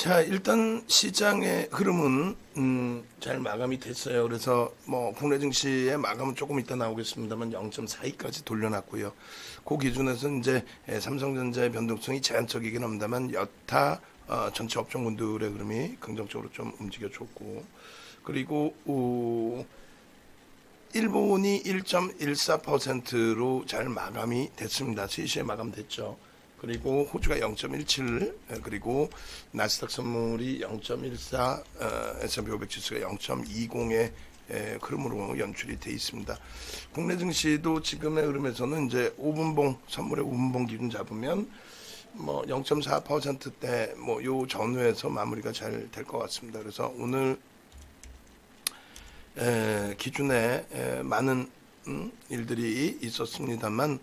자, 일단 시장의 흐름은 잘 마감이 됐어요. 그래서 뭐 국내 증시의 마감은 조금 이따 나오겠습니다만 0.42까지 돌려놨고요. 그 기준에서 이제 삼성전자의 변동성이 제한적이긴 합니다만 여타 전체 업종군들의 흐름이 긍정적으로 좀 움직여줬고, 그리고 일본이 1.14%로 잘 마감이 됐습니다. 3시에 마감됐죠. 그리고 호주가 0.17, 그리고 나스닥 선물이 0.14, S&P 500 지수가 0.20의 흐름으로 연출이 돼 있습니다. 국내 증시도 지금의 흐름에서는 이제 5분봉 선물의 5분봉 기준 잡으면 뭐 0.4%대 뭐 요 전후에서 마무리가 잘 될 것 같습니다. 그래서 오늘 기준에 많은 일들이 있었습니다만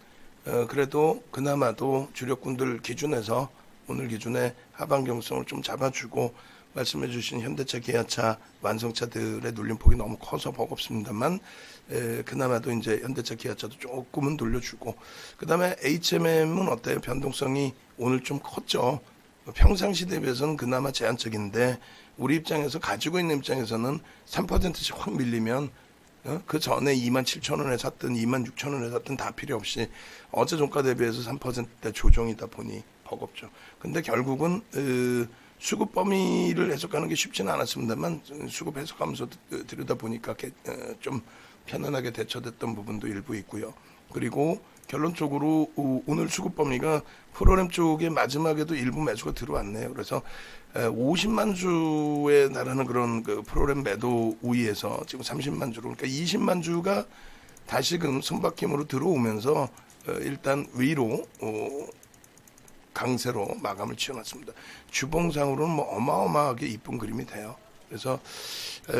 그래도 그나마도 주력군들 기준에서 오늘 기준에 하방 경성을 좀 잡아주고, 말씀해 주신 현대차, 기아차, 완성차들의 눌림폭이 너무 커서 버겁습니다만 그나마도 이제 현대차, 기아차도 조금은 돌려주고, 그 다음에 HMM은 어때요? 변동성이 오늘 좀 컸죠. 평상시 대비해서는 그나마 제한적인데 우리 입장에서, 가지고 있는 입장에서는 3%씩 확 밀리면 그 전에 27,000원에 샀든 26,000원에 샀든 다 필요 없이 어제 종가 대비해서 3%대 조정이다 보니 버겁죠. 근데 결국은 수급 범위를 해석하는 게 쉽지는 않았습니다만 수급 해석하면서 들여다보니까 좀 편안하게 대처됐던 부분도 일부 있고요. 그리고 결론적으로 오늘 수급 범위가 프로그램 쪽에 마지막에도 일부 매수가 들어왔네요. 그래서 50만 주에 달하는 그런 그 프로그램 매도 우위에서 지금 30만 주로, 그러니까 20만 주가 다시금 손바뀜으로 들어오면서 일단 위로 강세로 마감을 지어놨습니다. 주봉상으로는 뭐 어마어마하게 이쁜 그림이 돼요. 그래서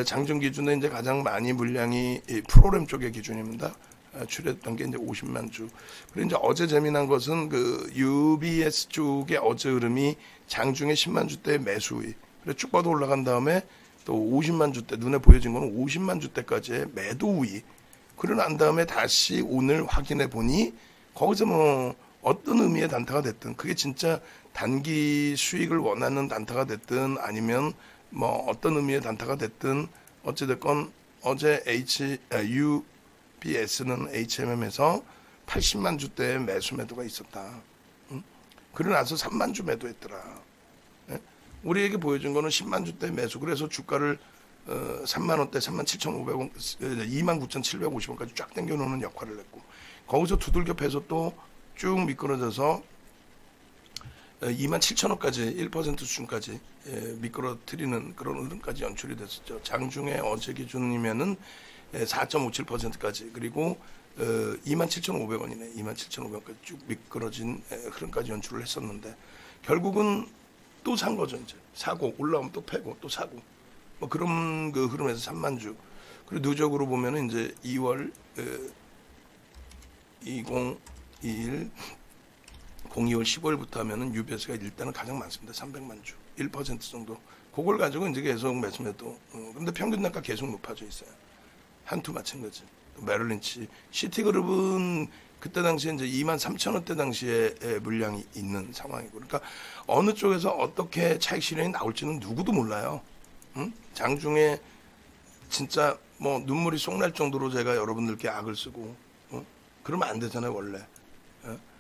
장중 기준에 이제 가장 많이 물량이 프로그램 쪽의 기준입니다. 출했던 게 이제 50만 주. 그리고 이제 어제 재미난 것은 그 UBS 쪽의 어제 흐름이 장중에 10만 주대 매수위. 그래서 쭉 뻗어 올라간 다음에 또 50만 주대, 눈에 보여진 거는 50만 주대까지의 매도 우위. 그러고 난 다음에 다시 오늘 확인해 보니 거기서 뭐 어떤 의미의 단타가 됐든, 그게 진짜 단기 수익을 원하는 단타가 됐든 아니면 뭐 어떤 의미의 단타가 됐든 어찌됐건 어제 UBS는 HMM에서 80만 주대의 매수 매도가 있었다. 그러고 나서 3만 주 매도했더라. 우리에게 보여준 거는 10만 주대 매수. 그래서 주가를 3만 원대, 37,500원, 29,750원까지 쫙 당겨놓는 역할을 했고, 거기서 두들겨 패서 또 쭉 미끄러져서 27,000원까지 1% 수준까지 미끄러뜨리는 그런 흐름까지 연출이 됐었죠. 장중에 어제 기준이면은 4.57%까지, 그리고 27,500원이네. 27,500원까지 쭉 미끄러진 흐름까지 연출을 했었는데, 결국은 또 산 거죠. 이제 사고 올라오면 또 패고 또 사고, 뭐 그런 그 흐름에서 3만 주. 그리고 누적으로 보면은 이제 2월 2021 02월 15일부터 하면은 UBS가 일단은 가장 많습니다. 300만 주, 1% 정도. 그걸 가지고 이제 계속 매수매도. 근데 평균 단가 계속 높아져 있어요. 한투 마찬가지. 메릴린치, 시티그룹은 그때 당시에 이제 23,000원대 당시에 물량이 있는 상황이고, 그러니까 어느 쪽에서 어떻게 차익 실현이 나올지는 누구도 몰라요. 장중에 진짜 뭐 눈물이 쏙 날 정도로 제가 여러분들께 악을 쓰고, 그러면 안 되잖아요 원래.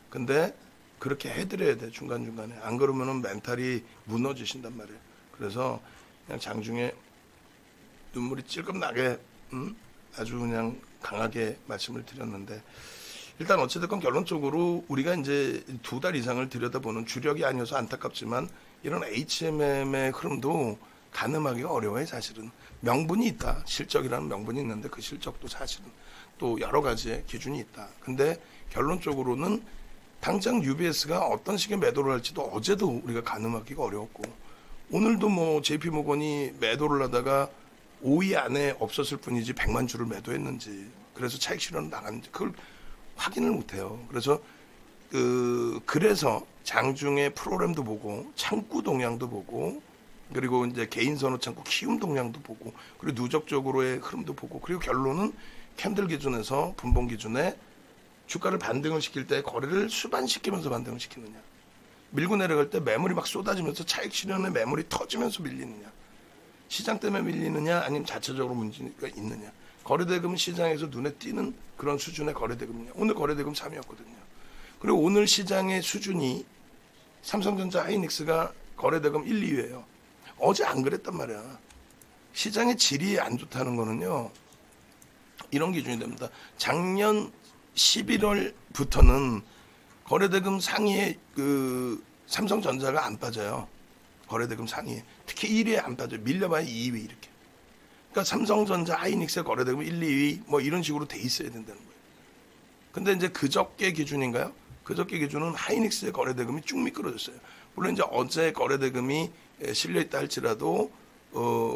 근데 그렇게 해드려야 돼, 중간중간에. 안 그러면은 멘탈이 무너지신단 말이에요. 그래서 그냥 장중에 눈물이 찔끔 나게 아주 그냥 강하게 말씀을 드렸는데, 일단 어찌됐건 결론적으로 우리가 이제 2달 이상을 들여다보는, 주력이 아니어서 안타깝지만 이런 HMM의 흐름도 가늠하기가 어려워요. 사실은 명분이 있다. 실적이라는 명분이 있는데 그 실적도 사실은 또 여러 가지의 기준이 있다. 근데 결론적으로는 당장 UBS가 어떤 식의 매도를 할지도 어제도 우리가 가늠하기가 어려웠고, 오늘도 뭐 JP모건이 매도를 하다가 5위 안에 없었을 뿐이지 100만 주를 매도했는지, 그래서 차익 실현 나갔는지 그걸 확인을 못해요. 그래서 그래서 장중에 프로그램도 보고 창구 동향도 보고, 그리고 이제 개인 선호 창구 키움 동향도 보고, 그리고 누적적으로의 흐름도 보고, 그리고 결론은 캔들 기준에서 분봉 기준에 주가를 반등을 시킬 때 거래를 수반시키면서 반등을 시키느냐. 밀고 내려갈 때 매물이 막 쏟아지면서 차익 실현에 매물이 터지면서 밀리느냐, 시장 때문에 밀리느냐, 아니면 자체적으로 문제가 있느냐. 거래대금은 시장에서 눈에 띄는 그런 수준의 거래대금이냐. 오늘 거래대금 3위였거든요. 그리고 오늘 시장의 수준이 삼성전자, 하이닉스가 거래대금 1, 2위예요. 어제 안 그랬단 말이야. 시장의 질이 안 좋다는 거는요, 이런 기준이 됩니다. 작년 11월부터는 거래대금 상위에 그 삼성전자가 안 빠져요. 거래대금 상위에. 특히 1위에 안 빠져요. 밀려봐야 2위 이렇게. 그러니까 삼성전자, 하이닉스의 거래대금 1, 2위 뭐 이런 식으로 돼 있어야 된다는 거예요. 근데 이제 그저께 기준인가요? 그저께 기준은 하이닉스의 거래대금이 쭉 미끄러졌어요. 물론 이제 어제 거래대금이 실려 있다 할지라도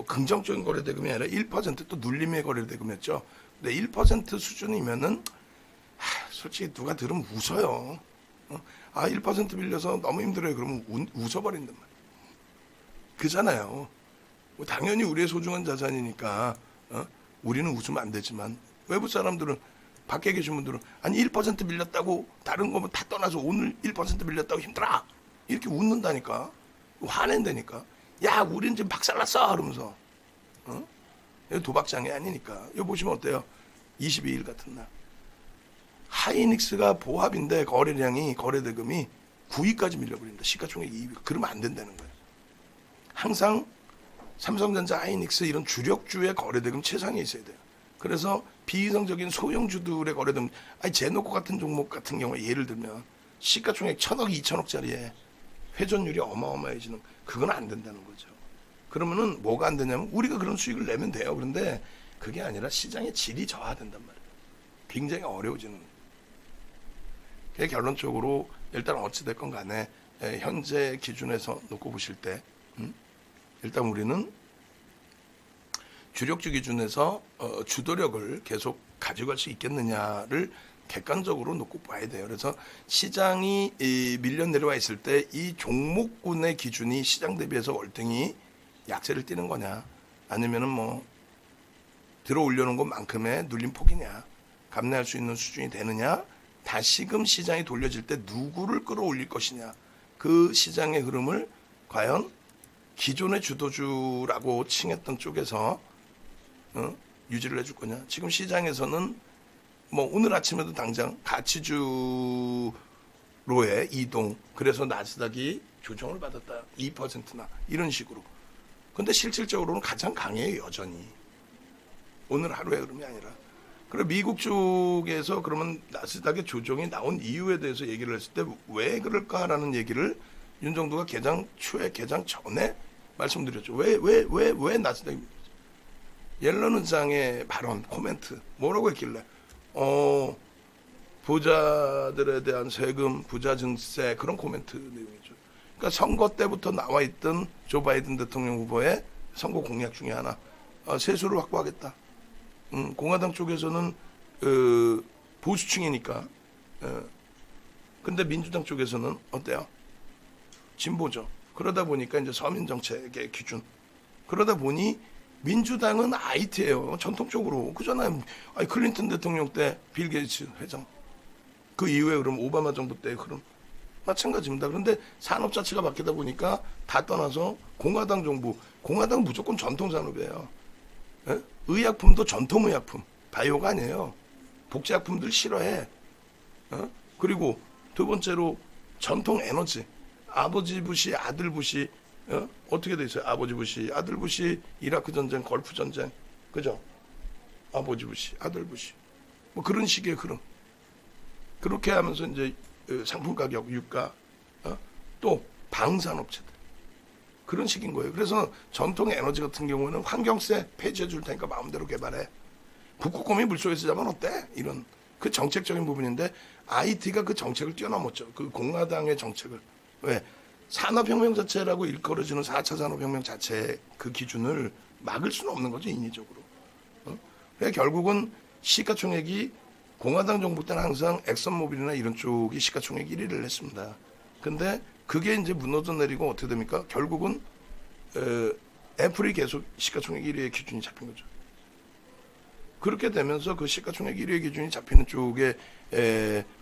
긍정적인 거래대금이 아니라 1% 또 눌림의 거래대금이었죠. 근데 1% 수준이면은 솔직히 누가 들으면 웃어요. 1% 빌려서 너무 힘들어요. 그러면 웃어버린단 말이에요. 그잖아요. 뭐 당연히 우리의 소중한 자산이니까 우리는 웃으면 안 되지만 외부 사람들은, 밖에 계신 분들은 아니 1% 밀렸다고 다른 거면 다 떠나서 오늘 1% 밀렸다고 힘들어 이렇게 웃는다니까. 화낸다니까. 야 우리는 지금 박살났어 그러면서. 도박장이 아니니까. 이거 보시면 어때요? 22일 같은 날 하이닉스가 보합인데 거래대금이 9위까지 밀려버린다. 시가총액 2위. 그러면 안 된다는 거예요. 항상 삼성전자, 하이닉스 이런 주력주의 거래대금 최상에 있어야 돼요. 그래서 비이성적인 소형주들의 거래대금, 제노코 같은 종목 같은 경우에 예를 들면 시가총액 1,000억, 2,000억짜리에 회전율이 어마어마해지는, 그건 안 된다는 거죠. 그러면은 뭐가 안 되냐면 우리가 그런 수익을 내면 돼요. 그런데 그게 아니라 시장의 질이 저하된단 말이에요. 굉장히 어려워지는. 결론적으로 일단 어찌됐건 간에 현재 기준에서 놓고 보실 때 일단 우리는 주력주 기준에서 주도력을 계속 가져갈 수 있겠느냐를 객관적으로 놓고 봐야 돼요. 그래서 시장이 밀려 내려와 있을 때 이 종목군의 기준이 시장 대비해서 월등히 약세를 띠는 거냐, 아니면은 뭐 들어 올려놓은 것만큼의 눌림 폭이냐, 감내할 수 있는 수준이 되느냐, 다시금 시장이 돌려질 때 누구를 끌어올릴 것이냐, 그 시장의 흐름을 과연 기존의 주도주라고 칭했던 쪽에서 유지를 해줄 거냐. 지금 시장에서는 뭐 오늘 아침에도 당장 가치주로의 이동, 그래서 나스닥이 조정을 받았다 2%나 이런 식으로. 근데 실질적으로는 가장 강해요 여전히. 오늘 하루의 흐름이 아니라. 그리고 미국 쪽에서 그러면 나스닥의 조정이 나온 이유에 대해서 얘기를 했을 때 왜 그럴까라는 얘기를 윤정도가 개장 전에 말씀드렸죠. 왜 나스닥이. 옐런 의장의 발언, 코멘트 뭐라고 했길래 부자들에 대한 세금, 부자 증세, 그런 코멘트 내용이죠. 그러니까 선거 때부터 나와 있던 조 바이든 대통령 후보의 선거 공약 중에 하나, 세수를 확보하겠다. 공화당 쪽에서는 보수층이니까. 근데 민주당 쪽에서는 어때요? 진보죠. 그러다 보니까 이제 서민 정책의 기준. 그러다 보니 민주당은 IT예요. 전통적으로. 그잖아요. 클린턴 대통령 때 빌 게이츠 회장. 그 이후에 그럼 오바마 정부 때 그럼 마찬가지입니다. 그런데 산업 자체가 바뀌다 보니까 다 떠나서 공화당 정부. 공화당은 무조건 전통 산업이에요. 예? 의약품도 전통 의약품. 바이오가 아니에요. 복제약품들 싫어해. 그리고 두 번째로 전통 에너지. 아버지 부시, 아들 부시, 어떻게 돼 있어요? 아버지 부시, 아들 부시, 이라크 전쟁, 걸프 전쟁, 그죠? 아버지 부시, 아들 부시, 뭐 그런 식의 흐름. 그렇게 하면서 이제 상품 가격, 유가, 또 방산업체들 그런 식인 거예요. 그래서 전통 에너지 같은 경우는 환경세 폐지해 줄 테니까 마음대로 개발해. 북극곰이 물속에서 자면 어때? 이런 그 정책적인 부분인데 IT가 그 정책을 뛰어넘었죠. 그 공화당의 정책을. 왜? 산업혁명 자체라고 일컬어지는 4차 산업혁명 자체의 그 기준을 막을 수는 없는 거죠, 인위적으로. 그러니까 결국은 시가총액이 공화당 정부 때는 항상 엑선모빌이나 이런 쪽이 시가총액 1위를 했습니다. 근데 그게 이제 무너져 내리고 어떻게 됩니까? 결국은 애플이 계속 시가총액 1위의 기준이 잡힌 거죠. 그렇게 되면서 그 시가총액 1위의 기준이 잡히는 쪽의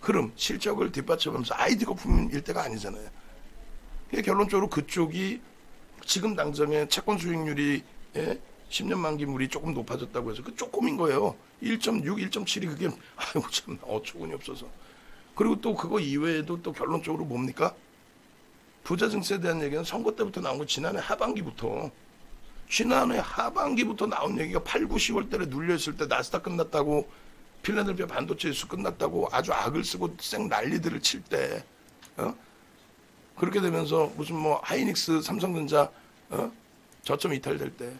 흐름, 실적을 뒷받침하면서 IT 거품일 때가 아니잖아요. 결론적으로 그쪽이 지금 당장에 채권 수익률이 10년 만기물이 조금 높아졌다고 해서 그 조금인 거예요. 1.6, 1.7이 그게 아이고 참 어처구니 없어서. 그리고 또 그거 이외에도 또 결론적으로 뭡니까? 부자 증세에 대한 얘기는 선거 때부터 나온 거 지난해 하반기부터 나온 얘기가 8, 9, 10월 달에 눌려있을 때 나스닥 끝났다고 필라델피아 반도체 지수 끝났다고 아주 악을 쓰고 쌩 난리들을 칠 때 그렇게 되면서 무슨 뭐 하이닉스, 삼성전자 저점 이탈될 때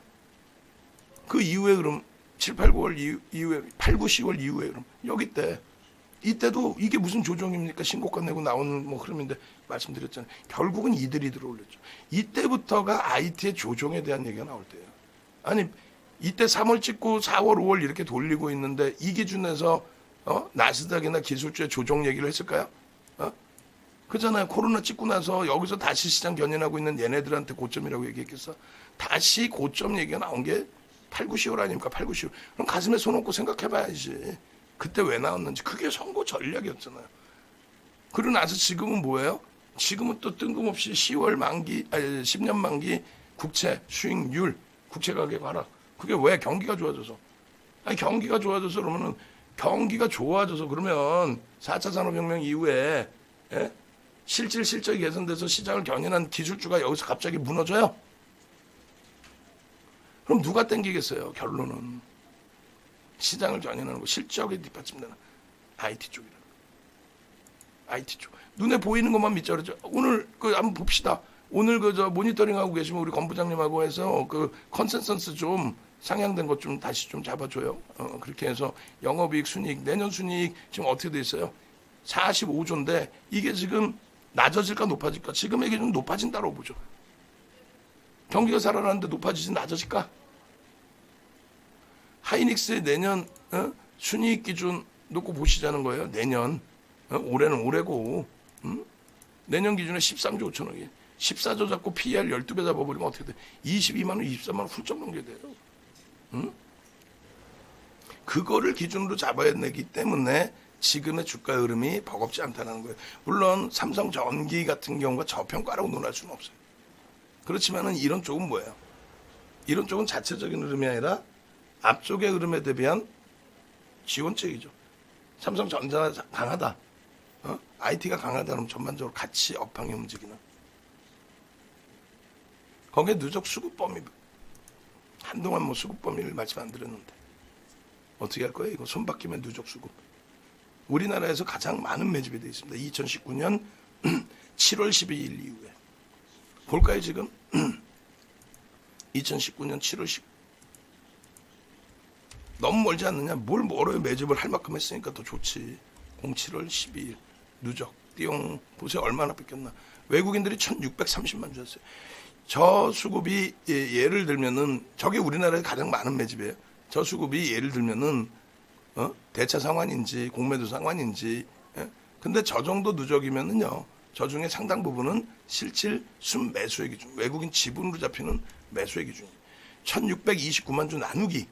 그 이후에 그럼 7, 8, 9월 이후에 8, 9, 10월 이후에 그럼 여기 때 이때도 이게 무슨 조정입니까? 신고가 내고 나오는 뭐 흐름인데 말씀드렸잖아요. 결국은 이들이 들어올렸죠. 이때부터가 IT의 조정에 대한 얘기가 나올 때예요. 아니 이때 3월 찍고 4월, 5월 이렇게 돌리고 있는데 이 기준에서 나스닥이나 기술주의 조정 얘기를 했을까요? 그잖아요. 코로나 찍고 나서 여기서 다시 시장 견인하고 있는 얘네들한테 고점이라고 얘기했겠어. 다시 고점 얘기가 나온 게 8, 9, 10월 아닙니까? 8, 9, 10월. 그럼 가슴에 손 얹고 생각해봐야지. 그때 왜 나왔는지. 그게 선거 전략이었잖아요. 그러고 나서 지금은 뭐예요? 지금은 또 뜬금없이 10월 만기, 10년 만기 국채 수익률, 국채 가격 하락. 그게 왜? 경기가 좋아져서. 아니 경기가 좋아져서 그러면은 경기가 좋아져서 그러면 4차 산업혁명 이후에 실질이 개선돼서 시장을 견인한 기술주가 여기서 갑자기 무너져요? 그럼 누가 땡기겠어요? 결론은 시장을 견인하는 거 실적에 뒷받침되는 IT 쪽이라. IT 쪽. 눈에 보이는 것만 믿자 그러죠. 오늘 그 한번 봅시다. 오늘 저 모니터링하고 계시면 우리 권 부장님하고 해서 그 컨센서스 좀 상향된 것 좀 다시 좀 잡아줘요. 그렇게 해서 영업이익, 순이익, 내년 순이익 지금 어떻게 돼 있어요? 45조인데 이게 지금 낮아질까 높아질까? 지금의 기준 높아진다고 보죠. 경기가 살아나는데 높아지지 낮아질까? 하이닉스의 내년 순이익 기준 놓고 보시자는 거예요. 내년. 올해는 올해고 내년 기준에 13조 5천억이 14조 잡고 PER 12배 잡아버리면 어떻게 돼? 22만 원, 23만 원 훌쩍 넘게 돼요. 그거를 기준으로 잡아야 되기 때문에 지금의 주가 흐름이 버겁지 않다는 거예요. 물론 삼성전기 같은 경우가 저평가라고 논할 수는 없어요. 그렇지만은 이런 쪽은 뭐예요? 이런 쪽은 자체적인 흐름이 아니라 앞쪽의 흐름에 대비한 지원책이죠. 삼성전자가 강하다. IT가 강하다 그러면 전반적으로 같이 업황이 움직이는. 거기에 누적 수급 범위. 한동안 뭐 수급 범위를 말씀 안 드렸는데. 어떻게 할 거예요? 이거 손 바뀌면 누적 수급. 우리나라에서 가장 많은 매집이 되어 있습니다. 2019년 7월 12일 이후에. 볼까요, 지금? 2019년 7월 10일. 너무 멀지 않느냐? 뭘 멀어요? 매집을 할 만큼 했으니까 더 좋지. 07월 12일. 누적. 띠용. 보세요. 얼마나 뺏겼나. 외국인들이 1630만 주였어요. 저 수급이 예를 들면은 저게 우리나라에 가장 많은 매집이에요. 저 수급이 예를 들면은 대차 상환인지 공매도 상환인지 근데 저 정도 누적이면은요. 저 중에 상당 부분은 실질 순매수의 기준. 외국인 지분으로 잡히는 매수의 기준. 1629만 주 나누기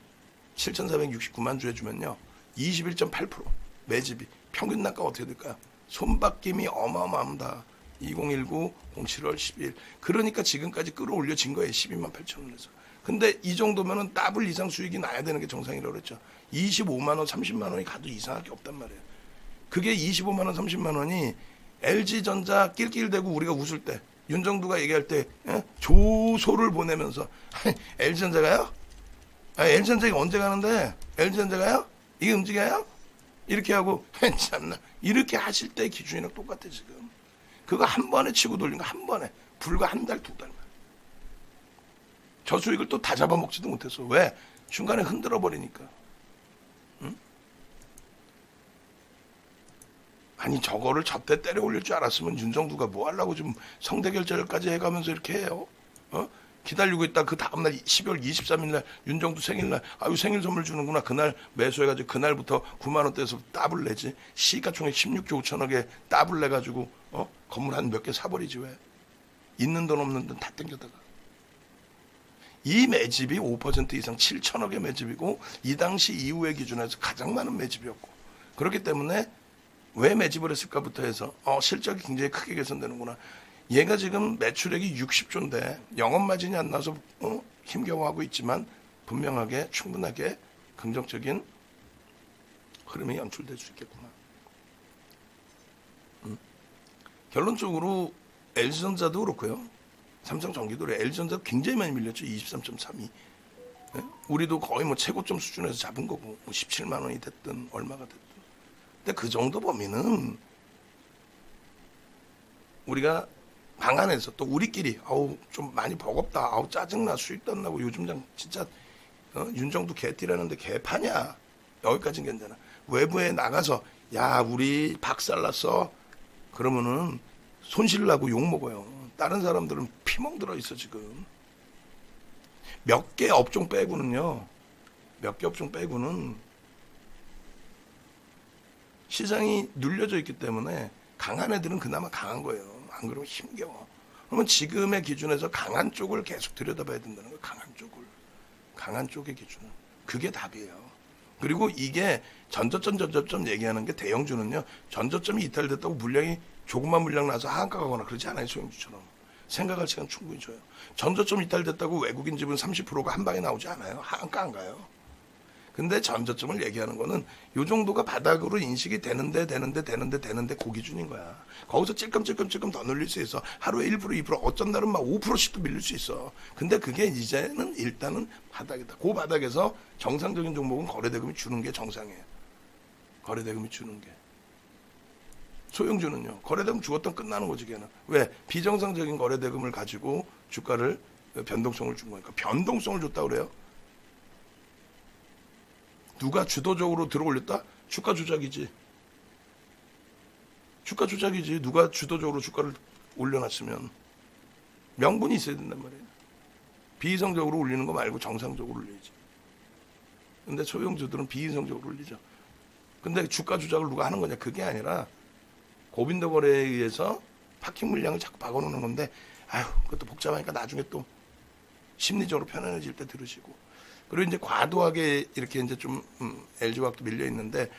7469만 주 해주면요. 21.8% 매집이. 평균 단가 어떻게 될까요? 손바뀜이 어마어마합니다. 2019, 07월 12일. 그러니까 지금까지 끌어올려진 거예요. 12만 8천 원에서. 근데 이 정도면은 더블 이상 수익이 나야 되는 게 정상이라고 그랬죠. 25만 원, 30만 원이 가도 이상할 게 없단 말이에요. 그게 25만 원, 30만 원이 LG전자 낄낄대고 우리가 웃을 때 윤정두가 얘기할 때 조소를 보내면서 LG전자가요? LG전자가 언제 가는데? LG전자가요? 이게 움직여요? 이렇게 하고 참나 이렇게 하실 때 기준이랑 똑같아 지금. 그거 한 번에 치고 돌린 거 한 번에 불과 한 달, 두 달. 저 수익을 또 다 잡아먹지도 못했어. 왜? 중간에 흔들어 버리니까. 응? 아니 저거를 저때 때려 올릴 줄 알았으면 윤정두가 뭐 하려고 지금 성대결절까지 해가면서 이렇게 해요. 기다리고 있다 그 다음날 12월 23일 날 윤정두 생일날 아유 생일 선물 주는구나. 그날 매수해가지고 그날부터 9만 원대에서 더블 내지. 시가총액 16조 5천억에 더블 내가지고 건물 한 몇 개 사버리지 왜. 있는 돈 없는 돈 다 땡겨다가. 이 매집이 5% 이상 7천억의 매집이고 이 당시 이후의 기준에서 가장 많은 매집이었고 그렇기 때문에 왜 매집을 했을까부터 해서 실적이 굉장히 크게 개선되는구나. 얘가 지금 매출액이 60조인데 영업마진이 안 나서 힘겨워하고 있지만 분명하게 충분하게 긍정적인 흐름이 연출될 수 있겠구나. 결론적으로 LG전자도 그렇고요. 삼성전기도 그래. LG전자도 굉장히 많이 밀렸죠. 23.32. 우리도 거의 뭐 최고점 수준에서 잡은 거고 뭐 17만 원이 됐든 얼마가 됐든. 근데 그 정도 범위는 우리가 방 안에서 또 우리끼리 아우 좀 많이 버겁다. 아우 짜증나. 수익도 안 나고 요즘 장 진짜 윤정도 개띠라는데 개파냐. 여기까지는 괜찮아. 외부에 나가서 야 우리 박살났어. 그러면은 손실 나고 욕 먹어요. 다른 사람들은 피멍 들어 있어 지금. 몇 개 업종 빼고는요. 몇 개 업종 빼고는 시장이 눌려져 있기 때문에 강한 애들은 그나마 강한 거예요. 안 그러면 힘겨워. 그러면 지금의 기준에서 강한 쪽을 계속 들여다봐야 된다는 거예요. 강한 쪽을. 강한 쪽의 기준은. 그게 답이에요. 그리고 이게 전저점 얘기하는 게 대형주는요. 전저점이 이탈됐다고 물량이 조그만 물량 나서 하한가 가거나 그러지 않아요. 소형주처럼. 생각할 시간 충분히 줘요. 전저점 이탈됐다고 외국인 집은 30%가 한 방에 나오지 않아요. 하한가 안 가요. 근데 전저점을 얘기하는 거는 요 정도가 바닥으로 인식이 되는데 그 기준인 거야. 거기서 찔끔찔끔 더 늘릴 수 있어. 하루에 1% 2% 어쩐 날은 막 5%씩도 밀릴 수 있어. 근데 그게 이제는 일단은 바닥이다. 그 바닥에서 정상적인 종목은 거래대금이 주는 게 정상이에요. 거래대금이 주는 게. 소형주는요. 거래대금 주었던 끝나는 거지 걔는. 왜? 비정상적인 거래대금을 가지고 주가를 변동성을 준 거니까. 변동성을 줬다 그래요. 누가 주도적으로 들어올렸다? 주가 조작이지. 주가 조작이지. 누가 주도적으로 주가를 올려놨으면 명분이 있어야 된단 말이에요. 비이성적으로 올리는 거 말고 정상적으로 올리지. 근데 소형주들은 비이성적으로 올리죠. 근데 주가 조작을 누가 하는 거냐? 그게 아니라 고빈도 거래에 의해서 파킹 물량을 자꾸 박아놓는 건데 아휴 그것도 복잡하니까 나중에 또 심리적으로 편안해질 때 들으시고. 그리고 이제 과도하게 이렇게 이제 좀 LG화학도 밀려 있는데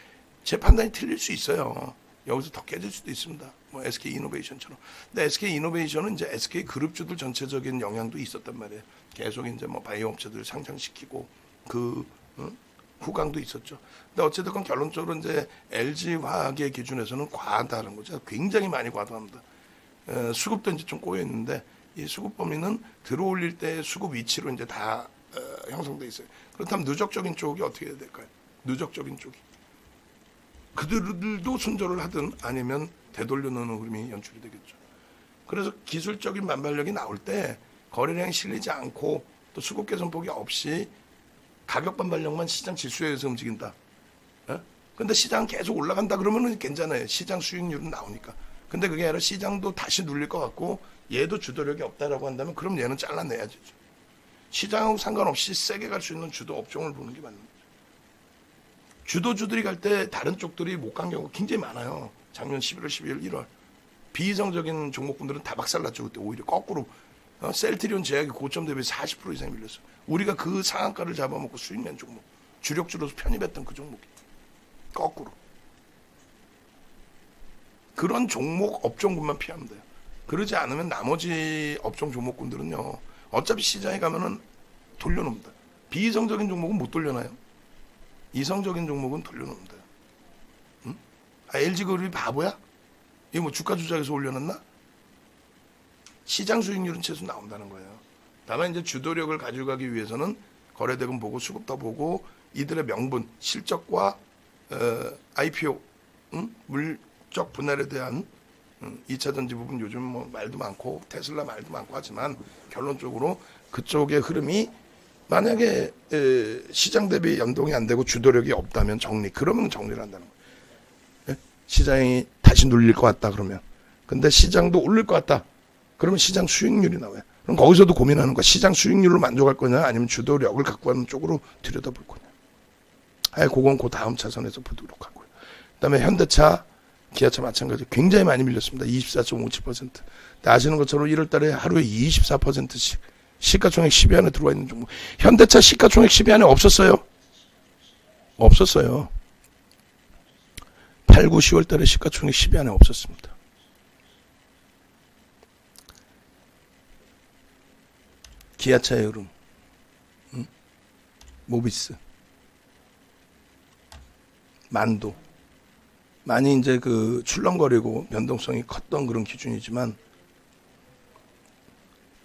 제 판단이 틀릴 수 있어요. 여기서 더 깨질 수도 있습니다. 뭐 SK 이노베이션처럼. 근데 SK 이노베이션은 이제 SK 그룹주들 전체적인 영향도 있었단 말이에요. 계속 이제 뭐 바이오 업체들 상장시키고 그 후광도 있었죠. 근데 어쨌든 결론적으로 이제 LG화학의 기준에서는 과하다는 거죠. 굉장히 많이 과도합니다. 수급도 이제 좀 꼬여 있는데 이 수급 범위는 들어올릴 때 수급 위치로 이제 다 형성돼 있어요. 그렇다면 누적적인 쪽이 어떻게 해야 될까요? 누적적인 쪽이. 그들도 순조를 하든 아니면 되돌려 놓는 흐름이 연출이 되겠죠. 그래서 기술적인 반발력이 나올 때 거래량이 실리지 않고 또 수급 개선폭이 없이 가격 반발력만 시장 질서에 의해서 움직인다. 근데 시장 계속 올라간다 그러면은 괜찮아요. 시장 수익률은 나오니까. 근데 그게 아니라 시장도 다시 눌릴 것 같고 얘도 주도력이 없다라고 한다면 그럼 얘는 잘라내야죠. 시장하고 상관없이 세게 갈 수 있는 주도 업종을 보는 게 맞는 거죠. 주도주들이 갈 때 다른 쪽들이 못 간 경우가 굉장히 많아요. 작년 11월, 12월, 1월. 비이성적인 종목군들은 다 박살났죠. 그때 오히려 거꾸로. 셀트리온 제약이 고점 대비 40% 이상 밀렸어. 우리가 그 상한가를 잡아먹고 수익 낸 종목. 주력주로서 편입했던 그 종목이. 거꾸로. 그런 종목 업종군만 피하면 돼요. 그러지 않으면 나머지 업종 종목군들은요. 어차피 시장에 가면은 돌려놓습니다. 비이성적인 종목은 못 돌려놔요. 이성적인 종목은 돌려놓습니다. 응? LG그룹이 바보야? 이거 뭐 주가 조작해서 올려놨나? 시장 수익률은 최소 나온다는 거예요. 다만 이제 주도력을 가져가기 위해서는 거래대금 보고 수급도 보고 이들의 명분, 실적과 IPO, 물적 분할에 대한 2차 전지 부분 요즘 뭐 말도 많고 테슬라 말도 많고 하지만 결론적으로 그쪽의 흐름이 만약에 시장 대비 연동이 안 되고 주도력이 없다면 정리. 그러면 정리를 한다는 거예요. 시장이 다시 눌릴 것 같다 그러면. 근데 시장도 오를 것 같다. 그러면 시장 수익률이 나와요. 그럼 거기서도 고민하는 거야. 시장 수익률로 만족할 거냐 아니면 주도력을 갖고 가는 쪽으로 들여다볼 거냐. 그건 그 다음 차선에서 보도록 하고요. 그다음에 현대차, 기아차 마찬가지 굉장히 많이 밀렸습니다. 24.57%. 근데 아시는 것처럼 1월 달에 하루에 24%씩 시가총액 10위 안에 들어와 있는 종목. 현대차 시가총액 10위 안에 없었어요. 없었어요. 8, 9, 10월 달에 시가총액 10위 안에 없었습니다. 기아차의 흐름, 모비스, 만도. 많이 이제 그 출렁거리고 변동성이 컸던 그런 기준이지만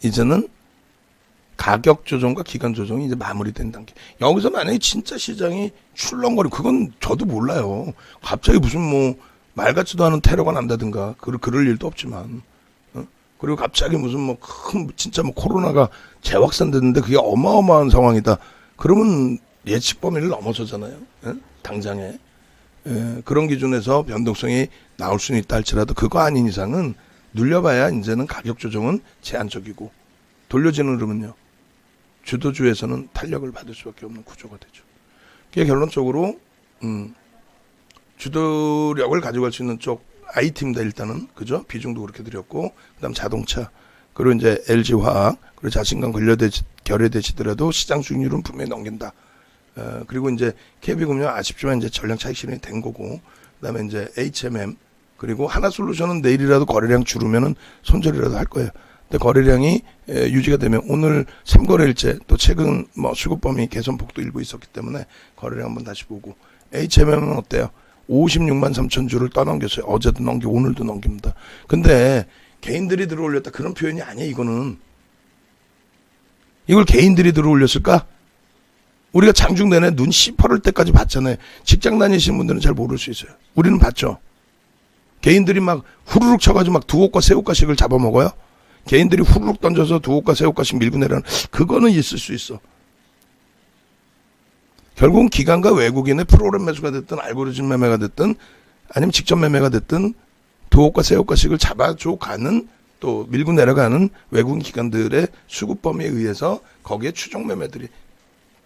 이제는 가격 조정과 기간 조정이 이제 마무리된 단계. 여기서 만약에 진짜 시장이 출렁거리고, 그건 저도 몰라요. 갑자기 무슨 뭐 말 같지도 않은 테러가 난다든가 그럴 일도 없지만, 그리고 갑자기 무슨 뭐 큰 진짜 뭐 코로나가 재확산됐는데 그게 어마어마한 상황이다. 그러면 예측 범위를 넘어서잖아요. 당장에. 그런 기준에서 변동성이 나올 수는 있다 할지라도 그거 아닌 이상은 눌려봐야 이제는 가격 조정은 제한적이고, 돌려지는 흐름은요, 주도주에서는 탄력을 받을 수밖에 없는 구조가 되죠. 그게 결론적으로 주도력을 가져갈 수 있는 쪽 IT입니다. 일단은, 그죠? 비중도 그렇게 드렸고, 그다음 자동차, 그리고 이제 LG화학, 그리고 자신감 결여되시더라도 시장 수익률은 분명히 넘긴다. 그리고 이제 KB금융 아쉽지만 이제 전량 차익 실현이 된 거고, 그다음에 이제 HMM, 그리고 하나솔루션은 내일이라도 거래량 줄으면은 손절이라도 할 거예요. 근데 거래량이 유지가 되면, 오늘 3거래일째 또 최근 뭐 수급 범위 개선폭도 일부 있었기 때문에 거래량 한번 다시 보고, HMM은 어때요? 56만 3천 주를 떠넘겼어요. 어제도 넘기고 오늘도 넘깁니다. 근데 개인들이 들어올렸다, 그런 표현이 아니에요. 이걸 개인들이 들어올렸을까? 우리가 장중 내내 눈 시퍼럴 때까지 봤잖아요. 직장 다니시는 분들은 잘 모를 수 있어요. 우리는 봤죠. 개인들이 막 후루룩 쳐가지고 막 두옥과 새우가씩을 잡아먹어요. 개인들이 후루룩 던져서 두옥과 새우가씩 밀고 내려는, 그거는 있을 수 있어. 결국은 기관과 외국인의 프로그램 매수가 됐든 알고리즘 매매가 됐든 아니면 직접 매매가 됐든 두옥과 새우가씩을 잡아줘 가는, 또 밀고 내려가는 외국인 기관들의 수급 범위에 의해서 거기에 추종 매매들이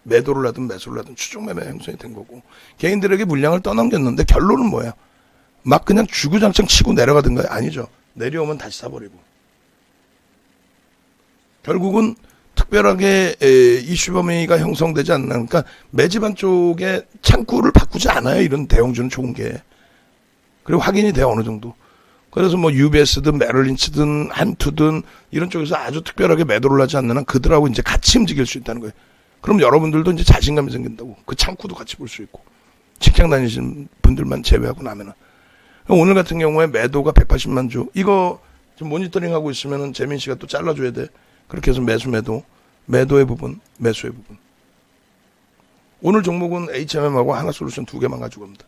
매도를 하든 매수를 하든 추종 매매 형성이 된 거고, 개인들에게 물량을 떠넘겼는데 결론은 뭐야? 막 그냥 주구장창 치고 내려가든가요? 아니죠. 내려오면 다시 사버리고. 결국은 특별하게 이슈 범위가 형성되지 않는, 그러니까 매집한 쪽에 창구를 바꾸지 않아요. 이런 대형주는 좋은 게. 그리고 확인이 돼요, 어느 정도. 그래서 뭐 UBS든 메릴린치든 한투든 이런 쪽에서 아주 특별하게 매도를 하지 않는 한 그들하고 이제 같이 움직일 수 있다는 거예요. 그럼 여러분들도 이제 자신감이 생긴다고. 그 창구도 같이 볼 수 있고. 직장 다니시는 분들만 제외하고 나면은. 오늘 같은 경우에 매도가 180만 주. 이거 지금 모니터링 하고 있으면은 재민 씨가 또 잘라줘야 돼. 그렇게 해서 매도의 부분, 매수의 부분. 오늘 종목은 HMM하고 하나솔루션 2개만 가지고 갑니다.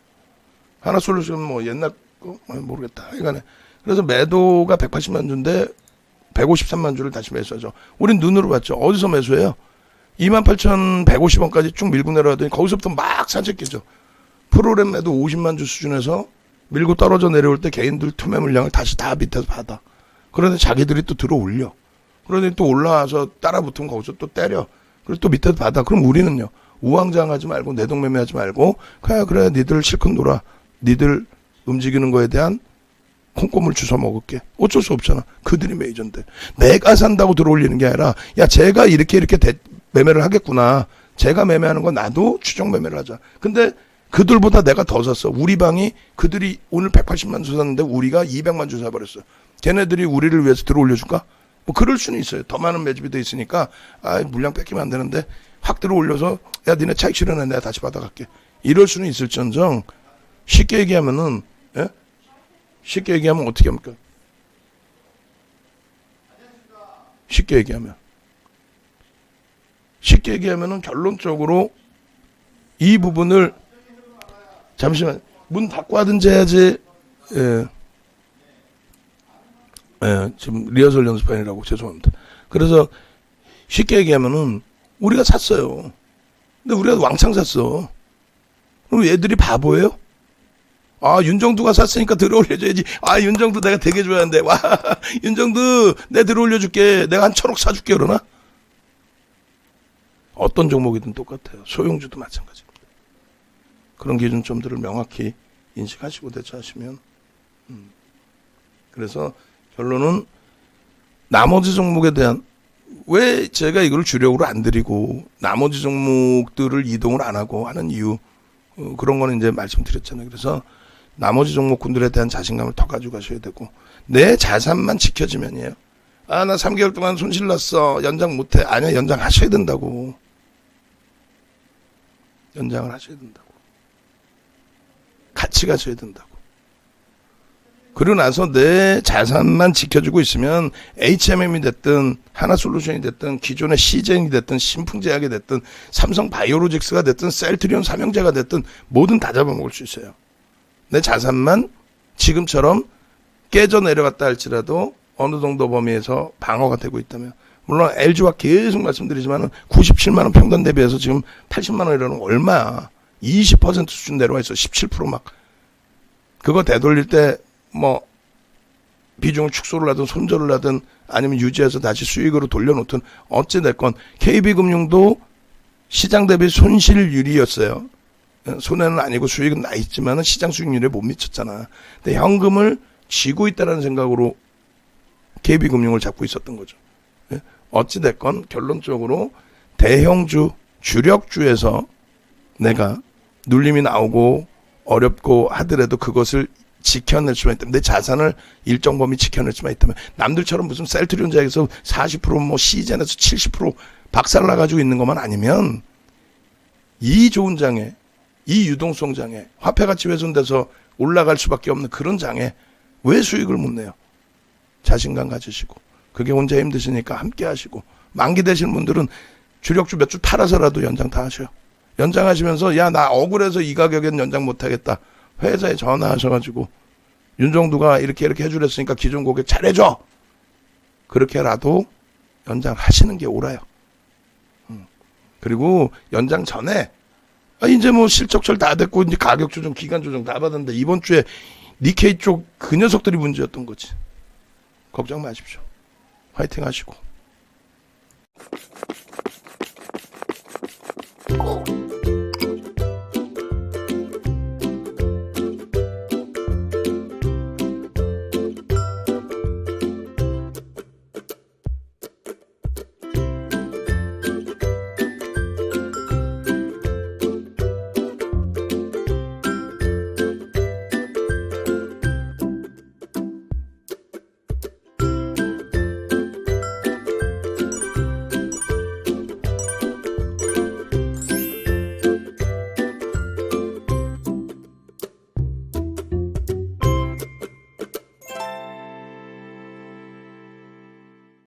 하나솔루션 뭐 옛날 거 모르겠다. 이간에. 그래서 매도가 180만 주인데 153만 주를 다시 매수하죠. 우린 눈으로 봤죠. 어디서 매수해요? 28,150원까지 쭉 밀고 내려가더니 거기서부터 막 산책기죠. 프로그램 매도 50만 주 수준에서 밀고 떨어져 내려올 때 개인들 투매 물량을 다시 다 밑에서 받아. 그런데 자기들이 또 들어 올려. 그러더니 또 올라와서 따라 붙으면 거기서 또 때려. 그리고 또 밑에서 받아. 그럼 우리는요, 우왕좌왕하지 말고 내동매매하지 말고 그래 니들 실컷 놀아. 니들 움직이는 거에 대한 콩고물 주워 먹을게. 어쩔 수 없잖아. 그들이 메이저인데. 내가 산다고 들어올리는 게 아니라, 야 제가 이렇게 매매를 하겠구나. 제가 매매하는 건 나도 추정 매매를 하자. 근데 그들보다 내가 더 샀어. 우리 방이, 그들이 오늘 180만 주 샀는데 우리가 200만 주 사버렸어. 걔네들이 우리를 위해서 들어올려줄까? 뭐 그럴 수는 있어요. 더 많은 매집이 돼 있으니까 물량 뺏기면 안 되는데 확 들어올려서 야 니네 차익 실현해 내가 다시 받아갈게. 이럴 수는 있을지언정, 쉽게 얘기하면은, 예? 쉽게 얘기하면 어떻게 합니까? 쉽게 얘기하면은 결론적으로 이 부분을, 잠시만 문 닫고 하든지 해야지. 지금 리허설 연습반이라고 죄송합니다. 그래서 쉽게 얘기하면은 우리가 샀어요. 근데 우리가 왕창 샀어. 그럼 얘들이 바보예요? 윤정두가 샀으니까 들어올려줘야지. 윤정두 내가 되게 좋아하는데. 와, 윤정두 내 들어올려줄게. 내가 한 1,000억 사줄게. 그러나? 어떤 종목이든 똑같아요. 소형주도 마찬가지입니다. 그런 기준점들을 명확히 인식하시고 대처하시면. 그래서 결론은 나머지 종목에 대한, 왜 제가 이걸 주력으로 안 드리고 나머지 종목들을 이동을 안 하고 하는 이유, 그런 거는 이제 말씀드렸잖아요. 그래서 나머지 종목군들에 대한 자신감을 더 가지고 가셔야 되고, 내 자산만 지켜지면이에요. 아, 나 3개월 동안 손실 났어. 연장 못해. 아니야, 연장하셔야 된다고. 연장을 하셔야 된다고. 같이 가셔야 된다고. 그러고 나서 내 자산만 지켜주고 있으면 HMM이 됐든 하나솔루션이 됐든 기존의 CJN이 됐든 신풍제약이 됐든 삼성바이오로직스가 됐든 셀트리온 삼형제가 됐든 뭐든 다 잡아먹을 수 있어요. 내 자산만 지금처럼 깨져 내려갔다 할지라도 어느 정도 범위에서 방어가 되고 있다면, 물론 LG와 계속 말씀드리지만 97만 원 평단 대비해서 지금 80만 원이라는 건 얼마야. 20% 수준 내려와 있어. 17% 막. 그거 되돌릴 때 뭐 비중을 축소를 하든 손절을 하든 아니면 유지해서 다시 수익으로 돌려놓든 어찌됐건 KB금융도 시장 대비 손실률이었어요. 손해는 아니고 수익은 나 있지만 시장 수익률에 못 미쳤잖아. 근데 현금을 쥐고 있다는 생각으로 KB금융을 잡고 있었던 거죠. 어찌됐건 결론적으로 대형주, 주력주에서 내가 눌림이 나오고 어렵고 하더라도 그것을 지켜낼 수만 있다면, 내 자산을 일정 범위 지켜낼 수만 있다면, 남들처럼 무슨 셀트리온 제약에서 40% 뭐 시젠에서 70% 박살나가지고 있는 것만 아니면 이 좋은 장에, 이 유동성 장에, 화폐가치 훼손돼서 올라갈 수밖에 없는 그런 장에 왜 수익을 못 내요? 자신감 가지시고, 그게 혼자 힘드시니까 함께 하시고, 만기 되시는 분들은 주력주 몇 주 팔아서라도 연장 다 하셔요. 연장하시면서 야, 나 억울해서 이 가격엔 연장 못하겠다. 회사에 전화하셔가지고 윤정두가 이렇게 해주랬으니까 기존 고객 잘해줘. 그렇게라도 연장하시는 게 옳아요. 그리고 연장 전에 이제 뭐 실적철 다 됐고 이제 가격 조정, 기간 조정 다 받았는데 이번 주에 니케이 쪽 그 녀석들이 문제였던 거지. 걱정 마십시오. 화이팅 하시고.